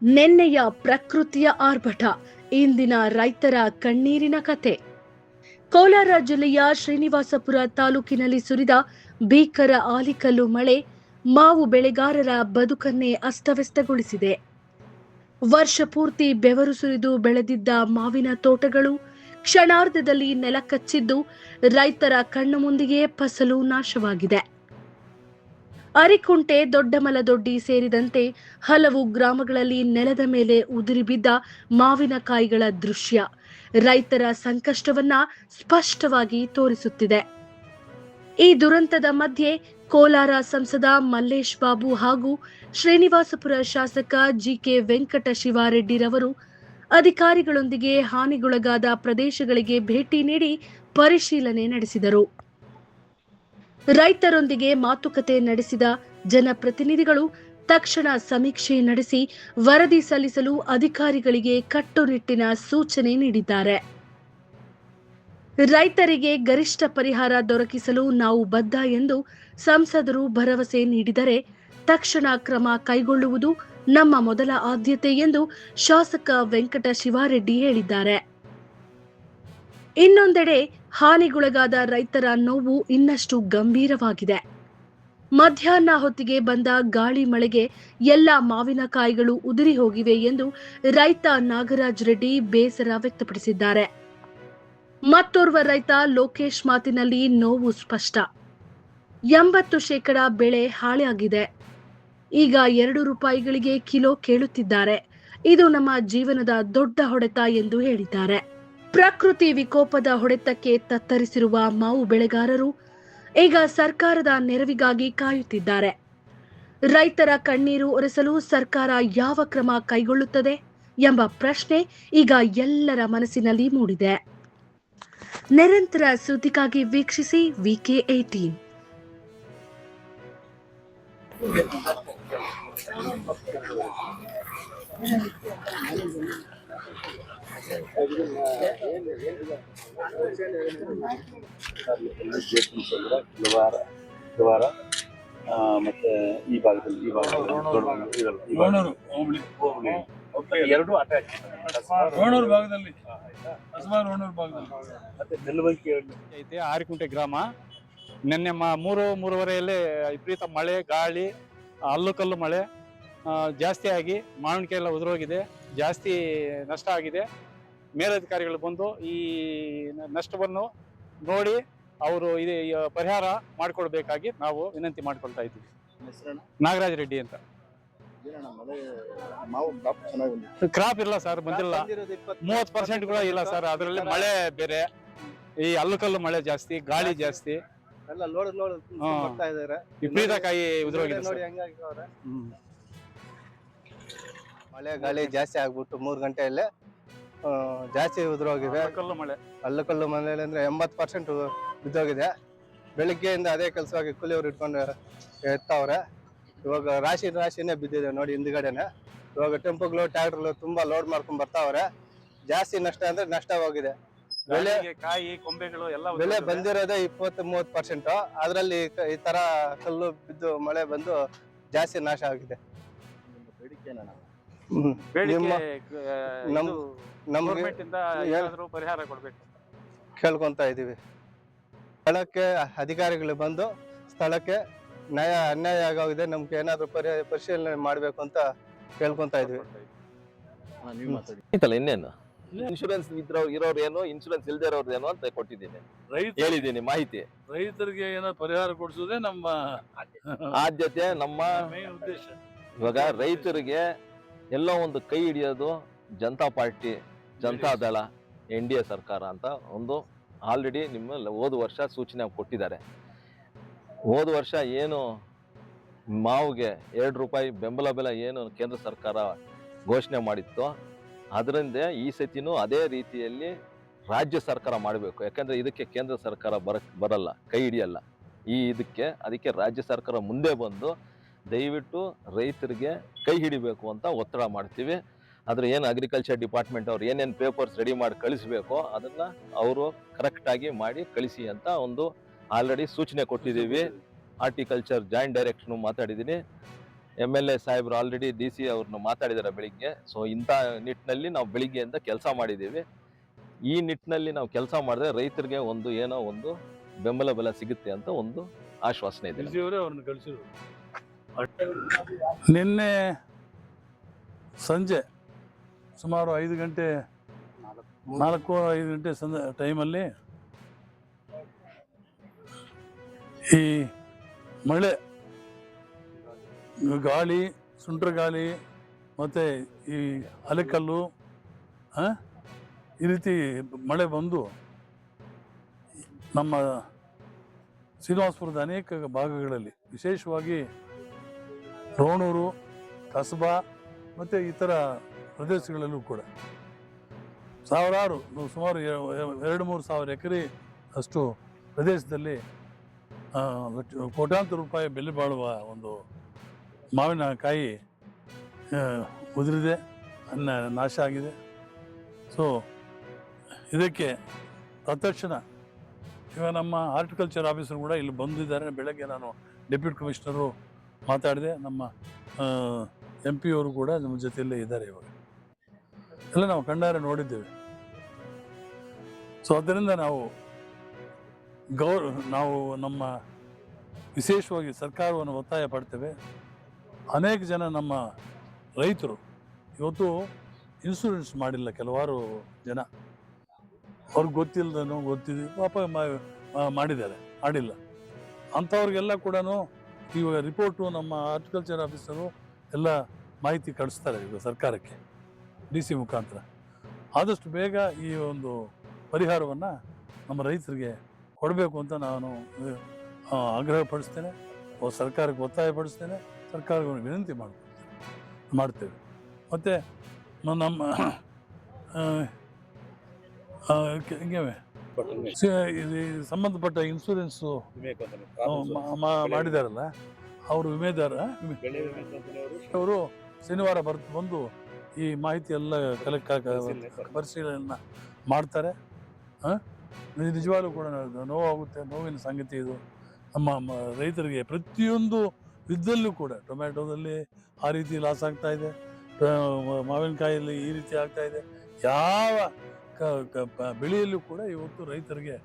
ನೆನ್ನೆಯ ಪ್ರಕೃತಿಯ ಆರ್ಭಟ, ಇಂದಿನ ರೈತರ ಕಣ್ಣೀರಿನ ಕತೆ. ಕೋಲಾರ ಜಿಲ್ಲೆಯ ಶ್ರೀನಿವಾಸಪುರ ತಾಲೂಕಿನಲ್ಲಿ ಸುರಿದ ಭೀಕರ ಆಲಿಕಲ್ಲು ಮಳೆ ಮಾವು ಬೆಳೆಗಾರರ ಬದುಕನ್ನೇ ಅಸ್ತವ್ಯಸ್ತಗೊಳಿಸಿದೆ. ವರ್ಷ ಪೂರ್ತಿ ಬೆವರು ಸುರಿದು ಬೆಳೆದಿದ್ದ ಮಾವಿನ ತೋಟಗಳು ಕ್ಷಣಾರ್ಧದಲ್ಲಿ ನೆಲಕಚ್ಚಿದ್ದು ರೈತರ ಕಣ್ಣು ಮುಂದೆಯೇ ಫಸಲು ನಾಶವಾಗಿದೆ. ಅರಿಕುಂಟೆ, ದೊಡ್ಡಮಲದೊಡ್ಡಿ ಸೇರಿದಂತೆ ಹಲವು ಗ್ರಾಮಗಳಲ್ಲಿ ನೆಲದ ಮೇಲೆ ಉದುರಿ ಬಿದ್ದ ಮಾವಿನಕಾಯಿಗಳ ದೃಶ್ಯ ರೈತರ ಸಂಕಷ್ಟವನ್ನ ಸ್ಪಷ್ಟವಾಗಿ ತೋರಿಸುತ್ತಿದೆ. ಈ ದುರಂತದ ಮಧ್ಯೆ ಕೋಲಾರ ಸಂಸದ ಮಲ್ಲೇಶ್ ಬಾಬು ಹಾಗೂ ಶ್ರೀನಿವಾಸಪುರ ಶಾಸಕ ಜಿಕೆ ವೆಂಕಟ ಶಿವಾರೆಡ್ಡಿರವರು ಅಧಿಕಾರಿಗಳೊಂದಿಗೆ ಹಾನಿಗೊಳಗಾದ ಪ್ರದೇಶಗಳಿಗೆ ಭೇಟಿ ನೀಡಿ ಪರಿಶೀಲನೆ ನಡೆಸಿದರು. ರೈತರೊಂದಿಗೆ ಮಾತುಕತೆ ನಡೆಸಿದ ಜನಪ್ರತಿನಿಧಿಗಳು ತಕ್ಷಣ ಸಮೀಕ್ಷೆ ನಡೆಸಿ ವರದಿ ಸಲ್ಲಿಸಲು ಅಧಿಕಾರಿಗಳಿಗೆ ಕಟ್ಟುನಿಟ್ಟಿನ ಸೂಚನೆ ನೀಡಿದ್ದಾರೆ. ರೈತರಿಗೆ ಗರಿಷ್ಠ ಪರಿಹಾರ ದೊರಕಿಸಲು ನಾವು ಬದ್ಧ ಎಂದು ಸಂಸದರು ಭರವಸೆ ನೀಡಿದರೆ ತಕ್ಷಣ ಕ್ರಮ ಕೈಗೊಳ್ಳುವುದು ನಮ್ಮ ಮೊದಲ ಆದ್ಯತೆ ಎಂದು ಶಾಸಕ ವೆಂಕಟ ಶಿವಾರೆಡ್ಡಿ ಹೇಳಿದ್ದಾರೆ. ಇನ್ನೊಂದೆಡೆ ಹಾನಿಗೊಳಗಾದ ರೈತರ ನೋವು ಇನ್ನಷ್ಟು ಗಂಭೀರವಾಗಿದೆ. ಮಧ್ಯಾಹ್ನ ಹೊತ್ತಿಗೆ ಬಂದ ಗಾಳಿ ಮಳೆಗೆ ಎಲ್ಲ ಮಾವಿನಕಾಯಿಗಳು ಉದುರಿ ಹೋಗಿವೆ ಎಂದು ರೈತ ನಾಗರಾಜ್ ರೆಡ್ಡಿ ಬೇಸರ ವ್ಯಕ್ತಪಡಿಸಿದ್ದಾರೆ. ಮತ್ತೋರ್ವ ರೈತ ಲೋಕೇಶ್ ಮಾತಿನಲ್ಲಿ ನೋವು ಸ್ಪಷ್ಟ. 80% ಬೆಳೆ ಹಾಳಾಗಿದೆ. ಈಗ 2 ರೂಪಾಯಿಗಳಿಗೆ ಕಿಲೋ ಕೇಳುತ್ತಿದ್ದಾರೆ. ಇದು ನಮ್ಮ ಜೀವನದ ದೊಡ್ಡ ಹೊಡೆತ ಎಂದು ಹೇಳಿದ್ದಾರೆ. ಪ್ರಕೃತಿ ವಿಕೋಪದ ಹೊಡೆತಕ್ಕೆ ತತ್ತರಿಸಿರುವ ಮಾವು ಬೆಳೆಗಾರರು ಈಗ ಸರ್ಕಾರದ ನೆರವಿಗಾಗಿ ಕಾಯುತ್ತಿದ್ದಾರೆ. ರೈತರ ಕಣ್ಣೀರು ಒರೆಸಲು ಸರ್ಕಾರ ಯಾವ ಕ್ರಮ ಕೈಗೊಳ್ಳುತ್ತದೆ ಎಂಬ ಪ್ರಶ್ನೆ ಈಗ ಎಲ್ಲರ ಮನಸ್ಸಿನಲ್ಲಿ ಮೂಡಿದೆ. ನಿರಂತರ ಸುದ್ದಿಗಾಗಿ ವೀಕ್ಷಿಸಿ VK18. ಮತ್ತೆ ಈ ಭಾಗದಲ್ಲಿ ಎರಡು ಅಟ್ಯಾಚ್ ರೋಣೂರು ಭಾಗದಲ್ಲಿ ಮತ್ತೆ ನೆಲವಂಕಿ ಐತೆ. ಆರಿಕುಂಟೆ ಗ್ರಾಮ ನಿನ್ನೆ 3-3:30 ವಿಪರೀತ ಮಳೆ, ಗಾಳಿ, ಹಲ್ಲು ಮಳೆ ಜಾಸ್ತಿ ಆಗಿ ಮಾವಿನಕಾಯಿ ಎಲ್ಲ ಉದುರೋಗಿದೆ. ಜಾಸ್ತಿ ನಷ್ಟ ಆಗಿದೆ. ಮೇಲಧಿಕಾರಿಗಳು ಬಂದು ಈ ನಷ್ಟವನ್ನು ನೋಡಿ ಅವರು ಇದು ಪರಿಹಾರ ಮಾಡಿಕೊಡ್ಬೇಕಾಗಿ ನಾವು ವಿನಂತಿ ಮಾಡ್ಕೊಳ್ತಾ ಇದ್ದೀವಿ. ನಾಗರಾಜ್ ರೆಡ್ಡಿ ಅಂತ. ಕ್ರಾಪ್ ಇಲ್ಲ ಸರ್, ಬಂದಿಲ್ಲ. 30% ಕೂಡ ಇಲ್ಲ ಸರ್. ಅದರಲ್ಲಿ ಮಳೆ ಬೇರೆ, ಈ ಹಲ್ಲು ಮಳೆ ಜಾಸ್ತಿ, ಗಾಳಿ ಜಾಸ್ತಿ, ವಿಪರೀತ ಕಾಯಿ ಉದುರೋಗಿದೆ. ಮಳೆ ಗಾಳಿ ಜಾಸ್ತಿ ಆಗ್ಬಿಟ್ಟು 3 ಗಂಟೆಯಲ್ಲೇ ಜಾಸ್ತಿ ಉದುರೋಗಿದೆ. ಹಲ್ಲು ಮಳೆ ಅಂದ್ರೆ 80% ಬಿದ್ದೋಗಿದೆ. ಬೆಳಿಗ್ಗೆಯಿಂದ ಅದೇ ಕೆಲಸವಾಗಿ ಕೂಲಿಯವರು ಇಟ್ಕೊಂಡು ಎತ್ತವ್ರೆ. ಇವಾಗ ರಾಶಿನೇ ಬಿದ್ದಿದೆ ನೋಡಿ ಹಿಂದ್ಗಡೆನೆ. ಇವಾಗ ಟೆಂಪೋಗಳು, ಟ್ರ್ಯಾಕ್ಟರ್ಗಳು ತುಂಬಾ ಲೋಡ್ ಮಾಡ್ಕೊಂಡ್ ಬರ್ತಾವ್ರೆ. ಜಾಸ್ತಿ ನಷ್ಟ ಅಂದ್ರೆ ನಷ್ಟವಾಗಿದೆ. ಬೆಳೆ, ಕಾಯಿ, ಕೊಂಬೆಗಳು ಎಲ್ಲ ಬೆಳೆ ಬಂದಿರೋದೇ 20-30%. ಅದ್ರಲ್ಲಿ ಈ ತರ ಕಲ್ಲು ಬಿದ್ದು ಮಳೆ ಬಂದು ಜಾಸ್ತಿ ನಾಶ ಆಗಿದೆ. ನಮ್ಗೆ ಪರಿಹಾರ ಕೊಡ್ಬೇಕು ಕೇಳ್ಕೊಂತ ಇದೀವಿ. ಸ್ಥಳಕ್ಕೆ ಅಧಿಕಾರಿಗಳು ಬಂದು ಸ್ಥಳಕ್ಕೆ ಅನ್ಯಾಯ ಆಗೋಗಿದೆ, ನಮ್ಗೆ ಏನಾದ್ರು ಪರಿಶೀಲನೆ ಮಾಡ್ಬೇಕು ಅಂತ ಕೇಳ್ಕೊಂತ ಇದೀವಿ. ಇನ್ನೇನು ಇನ್ಶೂರೆನ್ಸ್ ಇರೋರು ಏನು, ಇನ್ಶೂರೆನ್ಸ್ ಇಲ್ದೇ ಇರೋರು ಏನು ಅಂತ ಕೊಟ್ಟಿದ್ದೀನಿ, ಹೇಳಿದ್ದೀನಿ ಮಾಹಿತಿ. ರೈತರಿಗೆ ಏನೋ ಪರಿಹಾರ ಕೊಡಿಸೋದೇ ನಮ್ಮ ಆದ್ಯತೆ, ನಮ್ಮ ಉದ್ದೇಶ. ಇವಾಗ ರೈತರಿಗೆ ಎಲ್ಲೋ ಒಂದು ಕೈ ಹಿಡಿಯೋದು ಜನತಾ ಪಾರ್ಟಿ, ಜನತಾ ದಳ, NDA ಸರ್ಕಾರ ಅಂತ ಒಂದು ಆಲ್ರೆಡಿ ನಿಮ್ಮ ಹೋದ ವರ್ಷ ಸೂಚನೆ ಕೊಟ್ಟಿದ್ದಾರೆ. ಹೋದ ವರ್ಷ ಏನು ಮಾವಿಗೆ 2 ರೂಪಾಯಿ ಬೆಂಬಲ ಬೆಲೆ ಏನು ಕೇಂದ್ರ ಸರ್ಕಾರ ಘೋಷಣೆ ಮಾಡಿತ್ತು, ಅದರಿಂದ ಈ ಸತಿನೂ ಅದೇ ರೀತಿಯಲ್ಲಿ ರಾಜ್ಯ ಸರ್ಕಾರ ಮಾಡಬೇಕು. ಯಾಕಂದ್ರೆ ಇದಕ್ಕೆ ಕೇಂದ್ರ ಸರ್ಕಾರ ಬರಲ್ಲ, ಕೈ ಹಿಡಿಯಲ್ಲ ಅದಕ್ಕೆ ರಾಜ್ಯ ಸರ್ಕಾರ ಮುಂದೆ ಬಂದು ದಯವಿಟ್ಟು ರೈತರಿಗೆ ಕೈ ಹಿಡಿಬೇಕು ಅಂತ ಒತ್ತಡ ಮಾಡ್ತೀವಿ. ಆದ್ರೆ ಏನು ಅಗ್ರಿಕಲ್ಚರ್ ಡಿಪಾರ್ಟ್ಮೆಂಟ್ ಅವ್ರು ಏನೇನು ಪೇಪರ್ಸ್ ರೆಡಿ ಮಾಡಿ ಕಳಿಸ್ಬೇಕೋ ಅದನ್ನ ಅವರು ಕರೆಕ್ಟಾಗಿ ಮಾಡಿ ಕಳಿಸಿ ಅಂತ ಒಂದು ಆಲ್ರೆಡಿ ಸೂಚನೆ ಕೊಟ್ಟಿದ್ದೀವಿ. ಹಾರ್ಟಿಕಲ್ಚರ್ ಜಾಯಿಂಟ್ ಡೈರೆಕ್ಟರ್ನು ಮಾತಾಡಿದ್ದೀನಿ. MLA ಸಾಹೇಬ್ರು ಆಲ್ರೆಡಿ DC ಅವ್ರನ್ನ ಮಾತಾಡಿದ್ದಾರೆ ಬೆಳಿಗ್ಗೆ. ಸೊ ಇಂಥ ನಿಟ್ಟಿನಲ್ಲಿ ನಾವು ಬೆಳಿಗ್ಗೆಯಿಂದ ಕೆಲಸ ಮಾಡಿದ್ದೀವಿ. ಈ ನಿಟ್ಟಿನಲ್ಲಿ ನಾವು ಕೆಲಸ ಮಾಡಿದ್ರೆ ರೈತರಿಗೆ ಏನೋ ಒಂದು ಬೆಂಬಲ ಬೆಲೆ ಸಿಗುತ್ತೆ ಅಂತ ಒಂದು ಆಶ್ವಾಸನೆ ಇದೆ. ಅವ್ರನ್ನ ಕಳಿಸಿದ್ರು. ನಿನ್ನೆ ಸಂಜೆ ಸುಮಾರು 5 ಗಂಟೆ 4-5 ಗಂಟೆ ಟೈಮಲ್ಲಿ ಈ ಮಳೆ, ಗಾಳಿ, ಸುಂಟ್ರ ಗಾಳಿ ಮತ್ತು ಈ ಅಲೆಕಲ್ಲು ಈ ರೀತಿ ಮಳೆ ಬಂದು ನಮ್ಮ ಶ್ರೀನಿವಾಸಪುರದ ಅನೇಕ ಭಾಗಗಳಲ್ಲಿ, ವಿಶೇಷವಾಗಿ ರೋಣೂರು, ಕಸಬಾ ಮತ್ತು ಇತರ ಪ್ರದೇಶಗಳಲ್ಲೂ ಕೂಡ ಸುಮಾರು 2-3 ಸಾವಿರ ಎಕರೆ ಅಷ್ಟು ಪ್ರದೇಶದಲ್ಲಿ ಕೋಟ್ಯಾಂತರ ರೂಪಾಯಿ ಬೆಲೆ ಬಾಳುವ ಒಂದು ಮಾವಿನಕಾಯಿ ಉದುರಿದೆ, ನಾಶ ಆಗಿದೆ. ಸೊ ಇದಕ್ಕೆ ತತ್ಕ್ಷಣ ಇವಾಗ ನಮ್ಮ ಹಾರ್ಟಿಕಲ್ಚರ್ ಆಫೀಸರ್ ಕೂಡ ಇಲ್ಲಿ ಬಂದಿದ್ದಾರೆ. ಬೆಳಗ್ಗೆ ನಾನು ಡೆಪ್ಯೂಟಿ ಕಮಿಷನರು ಮಾತಾಡಿದೆ, ನಮ್ಮ MP ಅವರು ಕೂಡ ನಮ್ಮ ಜೊತೆಯಲ್ಲೇ ಇದ್ದಾರೆ. ಇವಾಗ ಎಲ್ಲ ನಾವು ಕಣ್ಣಾರೆ ನೋಡಿದ್ದೇವೆ. ಸೊ ಅದರಿಂದ ನಾವು ನಮ್ಮ ವಿಶೇಷವಾಗಿ ಸರ್ಕಾರವನ್ನು ಒತ್ತಾಯ ಪಡ್ತೇವೆ. ಅನೇಕ ಜನ ನಮ್ಮ ರೈತರು ಇವತ್ತು ಇನ್ಶೂರೆನ್ಸ್ ಮಾಡಿಲ್ಲ, ಕೆಲವಾರು ಜನ ಅವ್ರಿಗೆ ಗೊತ್ತಿಲ್ಲದನೋ ಗೊತ್ತಿದೆ ಪಾಪ ಮಾಡಿದ್ದಾರೆ, ಮಾಡಿಲ್ಲ. ಅಂಥವ್ರಿಗೆಲ್ಲ ಕೂಡ ಇವಾಗ ರಿಪೋರ್ಟು ನಮ್ಮ ಹಾರ್ಟಿಕಲ್ಚರ್ ಆಫೀಸರು ಎಲ್ಲ ಮಾಹಿತಿ ಕಳಿಸ್ತಾರೆ ಈಗ ಸರ್ಕಾರಕ್ಕೆ DC ಮುಖಾಂತರ. ಆದಷ್ಟು ಬೇಗ ಈ ಒಂದು ಪರಿಹಾರವನ್ನು ನಮ್ಮ ರೈತರಿಗೆ ಕೊಡಬೇಕು ಅಂತ ನಾನು ಆಗ್ರಹ ಪಡಿಸ್ತೇನೆ, ಸರ್ಕಾರಕ್ಕೆ ಒತ್ತಾಯ ಪಡಿಸ್ತೇನೆ, ಸರ್ಕಾರವನ್ನು ವಿನಂತಿ ಮಾಡ್ತೇವೆ. ಮತ್ತು ನಮ್ಮ ಸಂಬಂಧಪಟ್ಟ ಇನ್ಶೂರೆನ್ಸು ಮಾಡಿದಾರಲ್ಲ ಅವರು ವಿಮೆದಾರ ಅವರು ಶನಿವಾರ ಬಂದು ಈ ಮಾಹಿತಿ ಎಲ್ಲ ಪರಿಶೀಲನೆ ಮಾಡ್ತಾರೆ. ನಿಜವಾಗ್ಲೂ ಕೂಡ ನೋವಾಗುತ್ತೆ, ನೋವಿನ ಸಂಗತಿ ಇದು. ನಮ್ಮ ರೈತರಿಗೆ ಪ್ರತಿಯೊಂದು ಇದ್ದಲ್ಲೂ ಕೂಡ ಟೊಮ್ಯಾಟೋದಲ್ಲಿ ಆ ರೀತಿ ಲಾಸ್ ಆಗ್ತಾ ಇದೆ, ಮಾವಿನಕಾಯಲ್ಲಿ ಈ ರೀತಿ ಆಗ್ತಾ ಇದೆ. ಯಾವ ಬೆಳೆಯಲ್ಲೂ ಕೂಡ ಇವತ್ತು ರೈತರಿಗೆ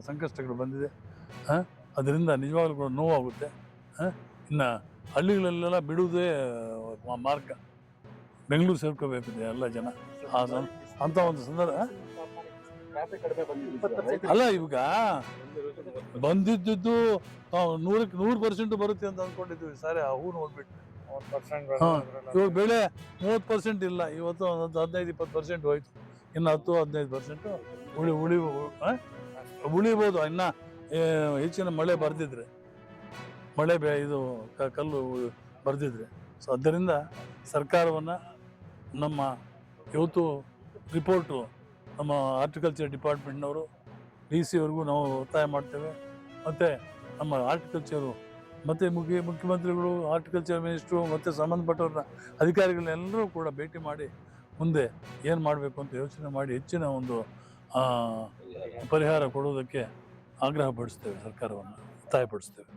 ಸಂಕಷ್ಟಗಳು ಬಂದಿದೆ. ಅದರಿಂದ ನಿಜವಾಗ್ಲೂ ಕೂಡ ನೋವಾಗುತ್ತೆ. ಇನ್ನು ಹಳ್ಳಿಗಳಲ್ಲೆಲ್ಲ ಬಿಡುವುದೇ ಮಾರ್ಗ, ಬೆಂಗಳೂರು ಸೇರ್ಕೋಬೇಕಿದೆ ಎಲ್ಲ ಜನ. ಅಂತ ಒಂದು ಸಂದರ್ಭ ಅಲ್ಲ, ಇವಾಗ ಬಂದಿದ್ದು 100% ಬರುತ್ತೆ ಅಂತ ಅಂದ್ಕೊಂಡಿದ್ವಿ. ಸರಿ, ಹೂ ನೋಡ್ಬಿಟ್ಟು ಇವಾಗ ಬೆಳೆ 30% ಇಲ್ಲ, ಇವತ್ತು 15-20% ಹೋಯ್ತು. ಇನ್ನು 10-15% ಉಳಿಬೋದು. ಇನ್ನ ಹೆಚ್ಚಿನ ಮಳೆ ಬರ್ದಿದ್ರೆ, ಇದು ಕಲ್ಲು ಬರ್ದಿದ್ರೆ. ಸೊ ಆದ್ದರಿಂದ ಸರ್ಕಾರವನ್ನು ನಮ್ಮ ಇವತ್ತು ರಿಪೋರ್ಟು ನಮ್ಮ ಹಾರ್ಟಿಕಲ್ಚರ್ ಡಿಪಾರ್ಟ್ಮೆಂಟ್ನವರು DC ಅವ್ರಿಗೂ ನಾವು ಒತ್ತಾಯ ಮಾಡ್ತೇವೆ. ಮತ್ತು ನಮ್ಮ ಹಾರ್ಟಿಕಲ್ಚರು ಮತ್ತು ಮುಖ್ಯಮಂತ್ರಿಗಳು, ಹಾರ್ಟಿಕಲ್ಚರ್ ಮಿನಿಸ್ಟ್ರು ಮತ್ತು ಸಂಬಂಧಪಟ್ಟವ್ರನ್ನ ಅಧಿಕಾರಿಗಳನ್ನೆಲ್ಲರೂ ಕೂಡ ಭೇಟಿ ಮಾಡಿ ಮುಂದೆ ಏನು ಮಾಡಬೇಕು ಅಂತ ಯೋಚನೆ ಮಾಡಿ ಹೆಚ್ಚಿನ ಒಂದು ಪರಿಹಾರ ಕೊಡೋದಕ್ಕೆ ಆಗ್ರಹ ಪಡಿಸ್ತೇವೆ, ಸರ್ಕಾರವನ್ನು ಒತ್ತಾಯಪಡಿಸ್ತೇವೆ.